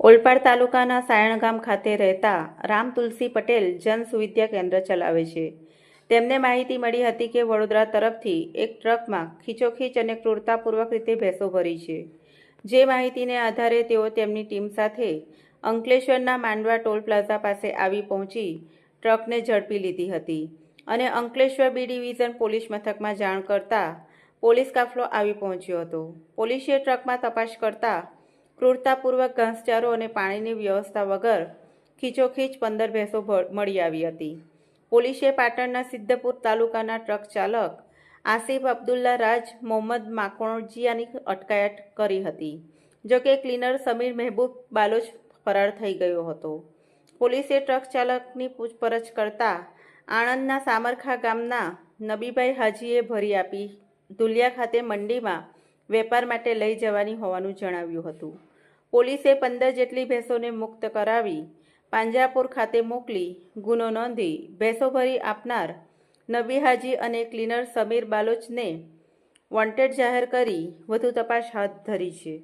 ઓલપાડ તાલુકાના સાયણ ગામ ખાતે રહેતા રામ તુલસી પટેલ જન સુવિધા કેન્દ્ર ચલાવે છે. તેમને માહિતી મળી હતી કે વડોદરા તરફથી એક ટ્રકમાં ખીચોખીચ અને ક્રૂરતાપૂર્વક રીતે ભેંસો ભરી છે. જે માહિતીને આધારે તેઓ તેમની ટીમ સાથે અંકલેશ્વરના માંડવા ટોલ પ્લાઝા પાસે આવી પહોંચી ટ્રકને ઝડપી લીધી હતી અને અંકલેશ્વર બી ડિવિઝન પોલીસ મથકમાં જાણ કરતા પોલીસ કાફલો આવી પહોંચ્યો હતો. પોલીસે ટ્રકમાં તપાસ કરતા ક્રૂરતાપૂર્વક ઘાસચારો અને પાણીની વ્યવસ્થા વગર ખીચોખીચ 15 ભેંસો મળી આવી હતી. પોલીસે પાટણના સિદ્ધપુર તાલુકાના ટ્રક ચાલક આસિફ અબ્દુલ્લા રાજ મોહમ્મદ માકોણજીયાની અટકાયત કરી હતી. જોકે ક્લીનર સમીર મહેબૂબ બાલોચ ફરાર થઈ ગયો હતો. પોલીસે ટ્રક ચાલકની પૂછપરછ કરતા આણંદના સામરખા ગામના નબીભાઈ હાજીએ ભરી આપી ધુલિયા ખાતે મંડીમાં વેપાર માટે લઈ જવાની હોવાનું જણાવ્યું હતું. પોલીસે 15 જેટલી ભેંસોને મુક્ત કરાવી પાંજરાપોર ખાતે મોકલી ગુનો નોંધી ભેંસો ભરી આપનાર નબી હાજી અને ક્લીનર સમીર બાલોચને વોન્ટેડ જાહેર કરી વધુ તપાસ હાથ ધરી છે.